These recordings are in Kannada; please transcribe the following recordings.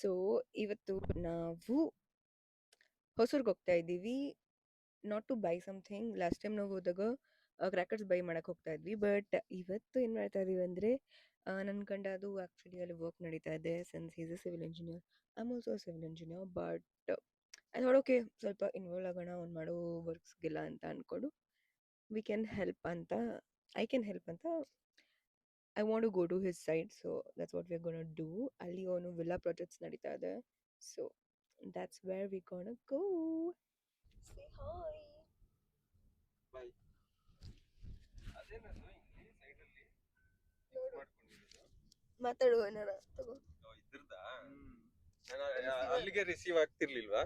ಸೊ ಇವತ್ತು ನಾವು ಹೊಸೂರ್ಗೆ ಹೋಗ್ತಾ ಇದ್ದೀವಿ. Not to buy something. Last time ನಾವು ಹೋದಾಗ ಕ್ರ್ಯಾಕರ್ಸ್ ಬೈ ಮಾಡಕ್ಕೆ ಹೋಗ್ತಾ ಇದ್ವಿ. ಬಟ್ ಇವತ್ತು ಏನು ಮಾಡ್ತಾ ಇದೀವಿ ಅಂದರೆ ನನ್ನ ಗಂಡ ಅದು ಆ್ಯಕ್ಚುಲಿ ಅಲ್ಲಿ ವರ್ಕ್ ನಡೀತಾ ಇದೆ. Since is A civil engineer, I am also civil engineer. But I thought okay ಸ್ವಲ್ಪ ಇನ್ವಾಲ್ವ್ ಆಗೋಣ ಅವ್ನು ಮಾಡೋ ವರ್ಕ್ಸ್ಗೆಲ್ಲ ಅಂತ ಅಂದ್ಕೊಂಡು ವಿ ಕ್ಯಾನ್ ಹೆಲ್ಪ್ ಅಂತ ಐ ಕ್ಯಾನ್ ಹೆಲ್ಪ್ ಅಂತ I want to go to his side, so that's what we're gonna do. Ali onu villa projects nadita ide, so that's where we're gonna go. Say hi. Bye. ಅದೇನದು ಇಲ್ಲಿ ಸೈಡ್ ಅಲ್ಲಿ ಫಿಕ್ಸ್ ಮಾಡ್ಕೊಂಡಿರೋದು ಮಾತಾಡು ಏನಾರ ತಗೋ. ಇದ್ರದಾ ನಾನು ಅಲ್ಲಿಗೆ ರಿಸೀವ್ ಆಗ್ತಿರ್ಲಿಲ್ವಾ?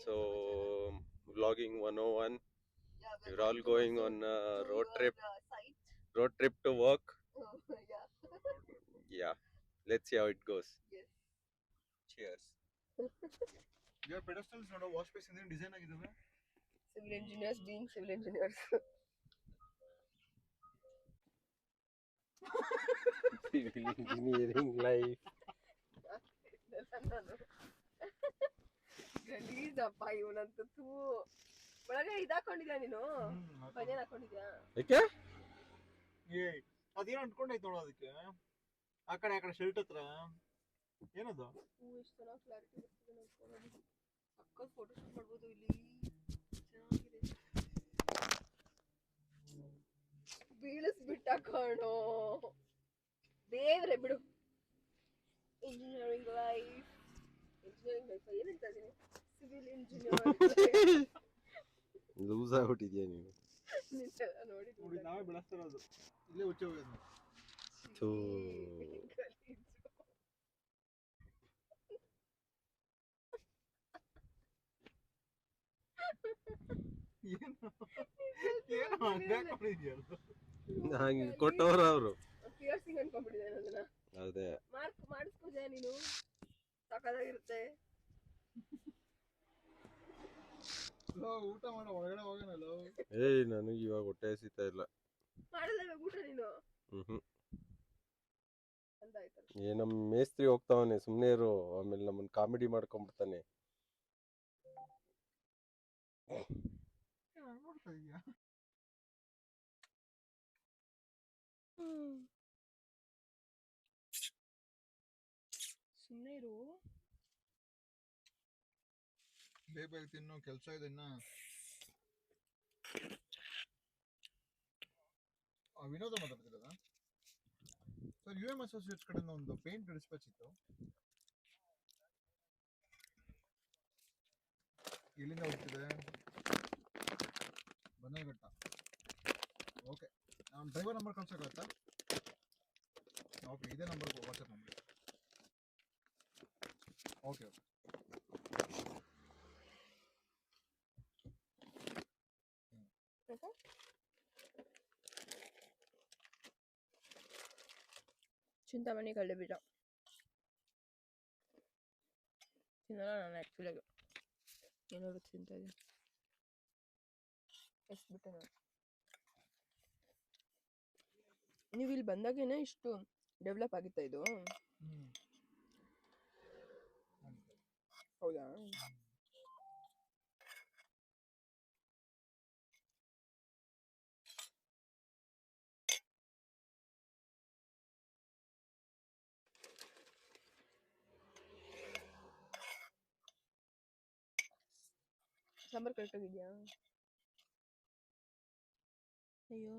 So vlogging 101, you're all going on a road trip to work. Yeah, let's see how it goes. Yes. Cheers. Your pedestals not a wash basin in design agidave. Civil engineers being civil engineers. Civil engineering life. ಗಲೀಜ್ ಅಪ್ಪ ಇವನಂತೂ. ಒಳಗೆ ಇದಾಕೊಂಡಿದ್ಯಾ ನೀನು? ಬನಿಯನ್ ಹಾಕೊಂಡಿದ್ಯಾ? ಯಾಕೆ? ಏ ಅದೇನೋ ಅಂಟ್ಕೊಂಡೈತೆ ನೋಡು ಅದಕ್ಕೆ. ಆ ಕಡೆ ಶರ್ಟ್ ಹತ್ರ ಏನದು? ಎಷ್ಟು ಚೆನ್ನಾಗಿ ಕ್ಲಾರಿಟಿ ಬರ್ತಿದೆ ನೋಡ್ಕೊಳ್ಳೋದು. ಸಕ್ಕತ್ ಫೋಟೋಶೂಟ್ ಮಾಡ್ಬೋದು ಇಲ್ಲಿ. ಚೆನ್ನಾಗಿದೆ. ಬೀಳಿಸ್ಬಿಟ್ಟ ಕಣೋ ದೇವ್ರೆ ಬಿಡು. ಇಂಜಿನಿಯರಿಂಗ್ ಲೈಫ್ ಏನಂತ ಇದೀನಿ? Civil engineer. ಲೂಸ್ ಆಗ್ಬಿಟ್ಟಿದ್ಯಾ ನೀನು? ನೋಡಿ ನಾವೇ ಬೆಳೆಸ್ತಿರೋದು. ಇಲ್ಲೇ ಹುಚ್ಚ ಹೋಗೋದು. ಥೂ. ಏನು ಹಂಗಾಕೊಂಡಿದ್ಯಲ್ಲ? ಹಂಗೆ ಕೊಟ್ಟವ್ರ ಅವರು. ಪಿಯರ್ಸಿಂಗ್ ಅನ್ಕೊಂಡ್ಬಿಟ್ಟಿದ್ದೇನೆ ಅದನ್ನ. ಅದೇ ಮಾರ್ಕ್ ಮಾಡಿಸ್ಕೋಜ ನೀನು, ಸಕ್ಕತ್ತಾಗಿರುತ್ತೆ. ಊಟ ಮಾಡೋ ಒಳಗಡೆ ಹೋಗೋಣಲ್ಲ. ಏಯ್ ನನಗೆ ಇವಾಗ ಹೊಟ್ಟೆ ಹಸಿತಾ ಇಲ್ಲ. ಮಾಡಲ್ಲ ಊಟ ನೀನು? ನಮ್ಮ ಮೇಸ್ತ್ರಿ ಹೋಗ್ತಾವನೆ, ಸುಮ್ನೆ ಇರು, ಆಮೇಲೆ ನಮ್ಮನ್ನ ಕಾಮಿಡಿ ಮಾಡ್ಕೊಂಡ್ಬಿಡ್ತಾನೆ. ಸುಮ್ಮನೆ ಇರು. ಬೇಗ ತಿನ್ನು, ಕೆಲಸ ಇದೆ ಇನ್ನ. ವಿನೋದ ಮಾತಾಡ್ತಿರೋದಾ ಸರ್? UM ಅಸೋಸಿಯೇಟ್ಸ್ ಕಡೆಯಿಂದ ಒಂದು ಪೇಂಟ್ ಡಿಸ್ಪ್ಯಾಚ್ ಇತ್ತು. ಎಲ್ಲಿಂದ ಹೋಗ್ತಿದೆ? ಬನ್ನೇಘಟ್ಟ. ಓಕೆ, ನಾನು ಡ್ರೈವರ್ ನಂಬರ್ ಕಳ್ಸೋಕ್ಕಾಗತ್ತಾ? ಓಕೆ, ಇದೇ number WhatsApp number. Okay okay. Chintamani ಕಳ್ಳೆ ಬೀಜ ತಿನ್ನಲ್ಲ ನಾನು ಆ್ಯಕ್ಚುಲಾಗಿ. ಏನಾದ್ರು ತಿಂತಾ ಇದ್ದೀನಿ. ಎಷ್ಟು ಬಿಟ್ಟೆ ನಾನು. ನೀವು ಇಲ್ಲಿ ಬಂದಾಗೇನೆ ಇಷ್ಟು ಡೆವಲಪ್ ಆಗಿತ್ತಾ ಇದು? ಹೌದಾ? ಸಾಂಬಾರು ಕರೆಕ್ಟಾಗಿದೆಯಾ? ಅಯ್ಯೋ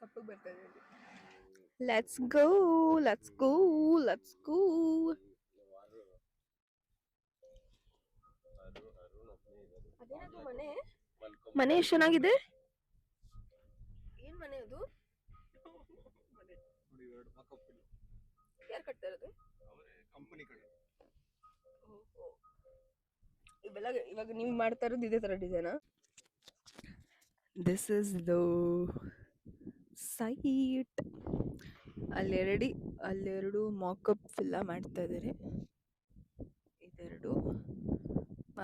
ಕಪ್ಪಗೆ ಬರ್ತಾ ಇದೆ. Let's go let's go let's go. ಅದೇನದು ಮನೆ? ಮನೆ ಎಷ್ಟು ಚೆನ್ನಾಗಿದೆ. ಏನ್ ಮನೆ ಅದು? ಯಾರು ಕಟ್ತಾ ಇರೋದು? ಕಂಪನಿ ಕಡೆ. ಇವೆಲ್ಲ ಇವಾಗ ನೀವು ಮಾಡ್ತಾ ಇರೋದು ಇದೇ ತರ ಡಿಸೈನಾ? This is the site. ಅಲ್ಲೆರಡು ಮಾಕಪ್ ವಿಲ್ಲಾ ಮಾಡ್ತಾ ಇದ್ದಾರೆ. ಇದೆರಡು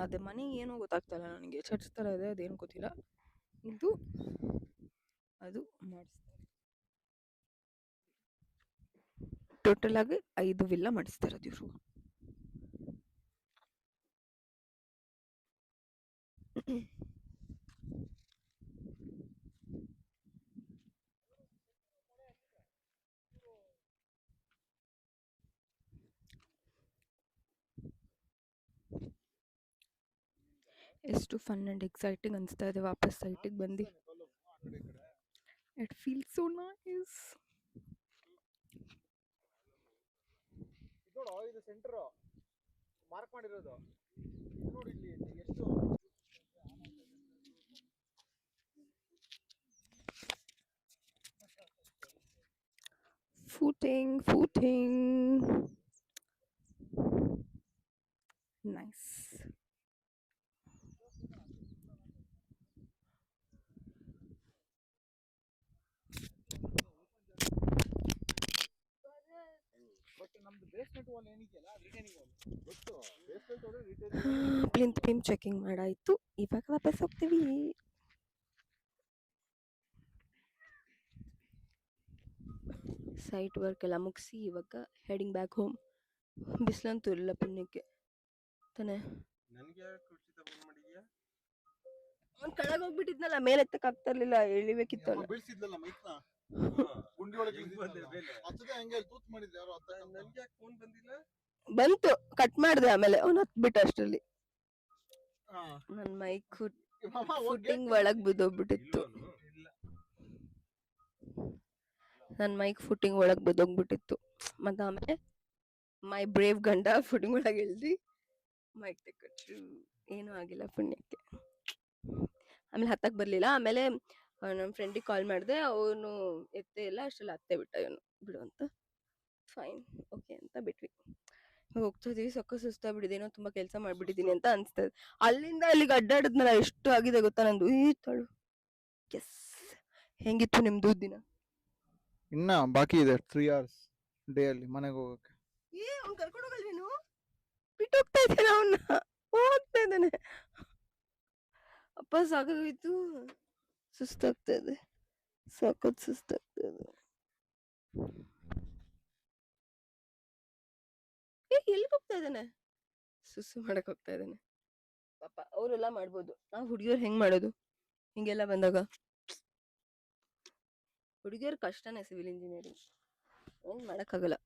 ಅದೇ ಮನೆ ಏನೋ ಗೊತ್ತಾಗ್ತಲ್ಲ ನನಗೆ, ಚರ್ಚ್ ಥರ ಇದೆ, ಅದೇನು ಗೊತ್ತಿಲ್ಲ. ಇದು ಅದು ಮಾಡಿಸ್ತಾರೆ. ಟೋಟಲ್ ಆಗಿ 5 ವಿಲ್ಲಾ ಮಾಡಿಸ್ತಾ ಇರೋದು ಇವರು. ಎಷ್ಟು ಫನ್ ಆ್ಯಂಡ್ ಎಕ್ಸೈಟಿಂಗ್ ಅನಿಸ್ತಾ ಇದೆ ವಾಪಸ್ ಸೈಟಿಗೆ ಬಂದು. It feels so nice. ನೋಡು ಇದು ಸೆಂಟರ್ ಮಾರ್ಕ್ ಮಾಡಿರೋದು. ನೋಡಿ ಇಲ್ಲಿ ಎಷ್ಟು footing nice. ಬಟ್ ನಮ್ದು ಬೇಸ್ಮೆಂಟ್ ವಾಲ್ ಏನಿದೆಯಲ್ಲ ಅದು ರಿಟೈನಿಂಗ್ ವಾಲ್ ಗೊತ್ತು. ಬೇಸ್ಮೆಂಟ್ ಹೋದ್ರೆ ರಿಟೈನಿಂಗ್ ಪ್ಲಿಂತ್ ಬೀಮ್ ಚೆಕಿಂಗ್ ಮಾಡಾಯಿತು, ಇವಾಗ ವಾಪಸ್ ಹೋಗ್ತೀವಿ. ಸೈಟ್ ವರ್ಕ್ ಎಲ್ಲ ಮುಗಿಸಿ ಇವಾಗ ಹೆಡಿಂಗ್ ಬ್ಯಾಕ್ ಹೋಮ್. ಬಿಸಿಲಂತೂ ಇಲ್ಲ ಪುಣ್ಯಕ್ಕೆ ತಾನೆ. ನನಗೆ ಖುಷಿ ಫೋನ್ ಮಾಡಿದ್ಯಾ? ಅವ್ನು ಕೆಳಗೆ ಹೋಗ್ಬಿಟ್ಟಿದ್ನಲ್ಲ, ಮೇಲೆ ಎತ್ತಕ್ಕಾಗ್ತಾ ಇರಲಿಲ್ಲ, ಎಳಿಬೇಕಿತ್ತಲ್ಲ. ಬೀಳ್ಸಿದ್ಲಲ್ಲ ಮೈಕ್ನ ಗುಂಡಿ ಒಳಗೆ ಹತ್ತದೆ ಹಂಗೆ ತೂತ್ ಮಾಡಿದ್ರು ಯಾರು. ನನಗೆ ಯಾಕೆ ಫೋನ್ ಬಂದಿಲ್ಲ? ಬಂತು, ಕಟ್ ಮಾಡಿದೆ ಆಮೇಲೆ ಅವ್ನು ಹತ್ಬಿಟ್ಟು ಅಷ್ಟರಲ್ಲಿ. ನನ್ನ ಮೈಕ್ ಫುಟ್ಟಿಂಗ್ ಒಳಗೆ ಬಿದ್ದೋಗ್ಬಿಟ್ಟಿತ್ತು. ನನ್ನ ಮೈಕ್ ಫುಟ್ಟಿಂಗ್ ಒಳಗೆ ಬಿದ್ದೋಗ್ಬಿಟ್ಟಿತ್ತು. ಮತ್ತು ಆಮೇಲೆ ಮೈ ಬ್ರೇವ್ ಗಂಡ ಫುಟ್ಟಿಂಗ್ ಒಳಗೆ ಎಳ್ದು ಮೈಕ್ ತೆಕ್ಕೊಟ್ರು. ಏನೂ ಆಗಿಲ್ಲ ಪುಣ್ಯಕ್ಕೆ. ಆಮೇಲೆ ಹತ್ತಕ್ಕೆ ಬರಲಿಲ್ಲ. ಆಮೇಲೆ ನಮ್ಮ ಫ್ರೆಂಡಿಗೆ ಕಾಲ್ ಮಾಡಿದೆ, ಅವನು ಎತ್ತೇ ಇಲ್ಲ. ಅಷ್ಟರಲ್ಲಿ ಹತ್ತೇ ಬಿಟ್ಟ ಇವನು, ಬಿಡು ಅಂತ. ಫೈನ್, ಓಕೆ ಅಂತ ಬಿಟ್ವಿ. ಹೋಗ್ತಾ ಇದೀವಿ, ಸಕ್ಕ ಸುಸ್ತಾಗ್ಬಿಟ್ಟಿದೆ, ಏನೋ ತುಂಬ ಕೆಲಸ ಮಾಡಿಬಿಟ್ಟಿದ್ದೀನಿ ಅಂತ ಅನಿಸ್ತದೆ. ಅಲ್ಲಿಂದ ಅಲ್ಲಿಗೆ ಅಡ್ಡಾಡಿದ್ನಲ್ಲ, ಎಷ್ಟು ಆಗಿದೆ ಗೊತ್ತಾ ನಂದು. ಈ ತಳು ಎಸ್. ಹೆಂಗಿತ್ತು ನಿಮ್ಮದು ದಿನ? ಇನ್ನ ಬಾಕಿ ಇದೆ 3 hours ಡೇ ಅಲ್ಲಿ ಮನೆಗೆ ಹೋಗಕ್ಕೆ. ಅವ್ನು ಕರ್ಕೊಂಡು ಹೋಗಲ್ವೇನು? ಬಿಟ್ಟು ಹೋಗ್ತಾ ಇದ್ದಾನೆ ಅವನ್ನ, ಹೋಗ್ತಾ ಇದ್ದಾನೆ. ಅಪ್ಪ ಸಾಕಾಗೋಯ್ತು, ಸುಸ್ತಾಗ್ತಾ ಇದೆ, ಸಾಕೋದು ಸುಸ್ತಾಗ್ತಾ ಇದೆ. ಎಲ್ಲಿಗೆ ಹೋಗ್ತಾ ಇದ್ದಾನೆ? ಸುಸ್ಸು ಮಾಡಕ್ ಹೋಗ್ತಾ ಇದ್ದಾನೆ ಪಾಪ. ಅವರೆಲ್ಲ ಮಾಡ್ಬೋದು, ನಾವು ಹುಡುಗಿಯರು ಹೆಂಗ್ ಮಾಡೋದು ಹಿಂಗೆಲ್ಲ ಬಂದಾಗ? ಹುಡುಗಿಯರ್ ಕಷ್ಟನೇ ಸಿವಿಲ್ ಇಂಜಿನಿಯರಿಂಗ್, ಏನು ಮಾಡೋಕ್ಕಾಗಲ್ಲ.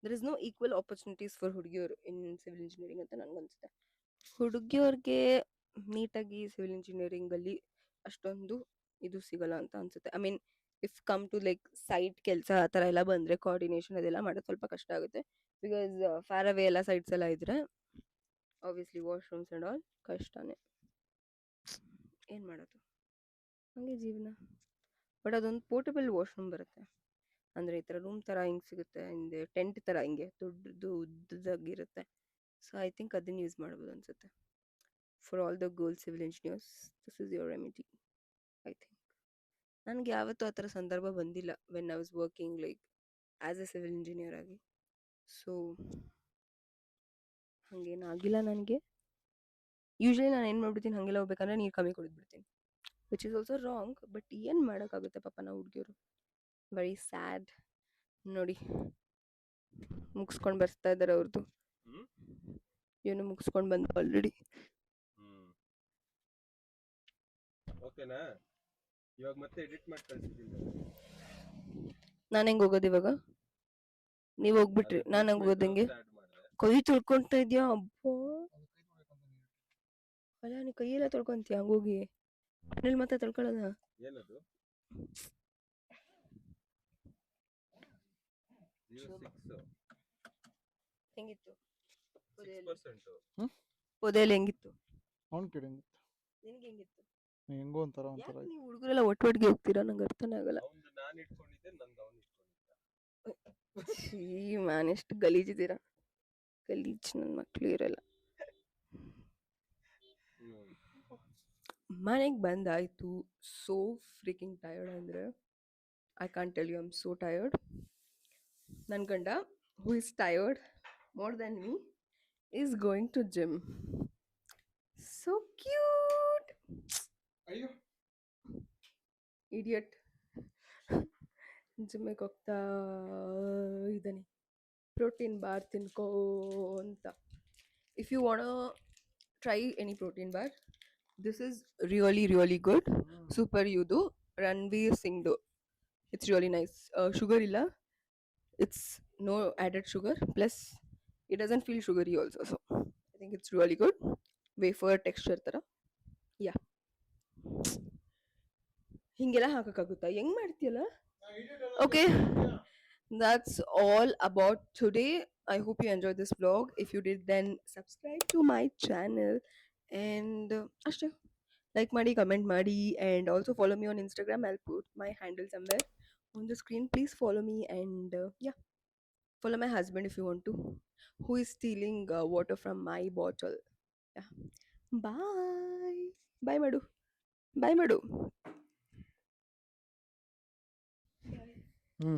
There is no equal opportunities for ಹುಡುಗಿಯರು ಇನ್ ಸಿವಿಲ್ ಇಂಜಿನಿಯರಿಂಗ್ ಅಂತ ನನಗನ್ಸುತ್ತೆ. ಹುಡುಗಿಯವ್ರಿಗೆ ನೀಟಾಗಿ ಸಿವಿಲ್ ಇಂಜಿನಿಯರಿಂಗಲ್ಲಿ ಅಷ್ಟೊಂದು ಇದು ಸಿಗಲ್ಲ ಅಂತ ಅನ್ಸುತ್ತೆ. I mean if come to like site ಕೆಲಸ ಆ ಥರ ಎಲ್ಲ ಬಂದರೆ ಕೋಆರ್ಡಿನೇಷನ್ ಅದೆಲ್ಲ ಮಾಡೋದು ಸ್ವಲ್ಪ ಕಷ್ಟ ಆಗುತ್ತೆ. ಬಿಕಾಸ್ ಫಾರ್ ಅವೇ ಎಲ್ಲ ಸೈಟ್ಸ್ ಎಲ್ಲ ಇದ್ದರೆ ಆಬ್ವಿಯಸ್ಲಿ ವಾಶ್ರೂಮ್ಸ್ ಆ್ಯಂಡ್ ಆಲ್ ಕಷ್ಟನೇ. ಏನು ಮಾಡೋದು, ಹಾಗೆ ಜೀವನ. ಬಟ್ ಅದೊಂದು ಪೋರ್ಟಬಲ್ ವಾಶ್ರೂಮ್ ಬರುತ್ತೆ, ಅಂದರೆ ಈ ಥರ ರೂಮ್ ಥರ ಹಿಂಗೆ ಸಿಗುತ್ತೆ, ಹಿಂದೆ ಟೆಂಟ್ ಥರ ಹಿಂಗೆ ದೊಡ್ಡದು ಉದ್ದದಾಗಿರುತ್ತೆ. ಸೊ ಐ ಥಿಂಕ್ ಅದನ್ನು ಯೂಸ್ ಮಾಡ್ಬೋದು ಅನಿಸುತ್ತೆ. For all the girl civil engineers this is your remedy I think. ನನಗೆ ಯಾವತ್ತೂ ಆ ಥರ ಸಂದರ್ಭ ಬಂದಿಲ್ಲ when I was working like as a civil engineer ಆಗಿ. ಸೊ ಹಾಗೇನಾಗಿಲ್ಲ ನನಗೆ. ಯೂಶ್ವಲಿ ನಾನು ಏನು ಮಾಡ್ಬಿಡ್ತೀನಿ, ಹಾಗೆಲ್ಲ ಹೋಗ್ಬೇಕಂದ್ರೆ ನೀರು ಕಮ್ಮಿ ಕುಡಿದ್ಬಿಡ್ತೀನಿ, which is also wrong. But ಏನು ಮಾಡೋಕ್ಕಾಗುತ್ತೆ ಪಾಪ ನಾವು ಹುಡುಗಿಯರು. Very sad. ನೋಡಿ ಮುಗಿಸ್ಕೊಂಡು ಬರ್ತಾ ಇದ್ದಾರೆ ಅವ್ರದ್ದು, ಏನು ಮುಗಿಸ್ಕೊಂಡು ಬಂದು ಆಲ್ರೆಡಿ. ಓಕೆನಾ? ಇವಾಗ ಮತ್ತೆ ಎಡಿಟ್ ಮಾಡಿ ಕಳಿಸಿದ್ದೀನಿ. ನಾನು ಹೆಂಗೆ ಹೋಗೋದು ಇವಾಗ? ನೀವು ಹೋಗ್ಬಿಟ್ರಿ, ನಾನು ಹೆಂಗೆ ಹೋಗೋದು? ಹೆಂಗೆ ಕೈ ತೊಳ್ಕೊತಾ ಇದೆಯಾ? ಅಬ್ಬಾ ಅಲ್ಲ, ನೀ ಕೈಯೆಲ್ಲ ತೊಳ್ಕೊತೀಯ ಹಂಗೋಗಿ? ಮನೇಲಿ ಮತ್ತೆ ತೊಳ್ಕೊಳ್ಳೋದ? ಏನದು? 06 ಹೆಂಗಿತ್ತು 6%. ಪೊದೆಯಲ್ಲಿ ಹೆಂಗಿತ್ತು? ಅವ್ನು ಕೇಳಿ ನಿನ್ಗೆ ಹೆಂಗಿತ್ತು? ಹೆಂಗೋ ಒಂಥರ ಒಂಥರ. ನೀವು ಹುಡುಗರೆಲ್ಲ ಒಟ್ಟಿಗೆ ಹೋಗ್ತೀರಾ? ನಂಗೆ ಅರ್ಥನೇ ಆಗಲ್ಲ. ಅವ್ನು ನಾನು ಇಟ್ಕೊಂಡಿದ್ದೆ, ನಂದು ಅವ್ನು ಇಟ್ಕೊಂಡಿದ್ದ. ಛೀ ಮ್ಯಾನ್, ಎಷ್ಟು ಗಲೀಜಿದ್ದೀರಾ, ಗಲೀಜ್ ನನ್ನ ಮಕ್ಕಳು ಇರಲ್ಲ. ಮನೆಗೆ ಬಂದಾಯಿತು, ಸೋ ಫ್ರೀಕಿಂಗ್ ಟಯರ್ಡ್ ಅಂದರೆ I can't tell you, I am so tired. ನನ್ನ ಗಂಡ who is tired more than me is going to gym. So cute ಅಯ್ಯೋ ಇಡಿಯಟ್. ಜಿಮ್ಮಿಗೆ ಹೋಗ್ತಾ ಇದ್ದಾನೆ. ಪ್ರೋಟೀನ್ ಬಾರ್ ತಿನ್ಕೋ ಅಂತ. If you want try any protein bar, this is really really good. Super ಯುದು ರಣವೀರ್ ಸಿಂಗ್ದು. It's really nice. ಶುಗರ್ ಇಲ್ಲ, it's no added sugar, plus it doesn't feel sugary also, so I think it's really good. Wafer texture tara. Yeah, ಹಿಂಗೆಲ್ಲ ಹಾಕಕ್ಕಾಗುತ್ತಾ? ಹೆಂಗ್ ಮಾಡ್ತೀಯಲ್ಲ? Okay, that's all about today. I hope you enjoyed this vlog. If you did, then subscribe to my channel and ಅಷ್ಟೇ. Like ಮಾಡಿ, comment ಮಾಡಿ, and also follow me on Instagram. I'll put my handle somewhere on the screen. Please follow me, and yeah, follow my husband if you want to, who is stealing water from my bottle. Yeah. Bye. Bye, Madu. Bye, Madu. ಹ್ಞೂ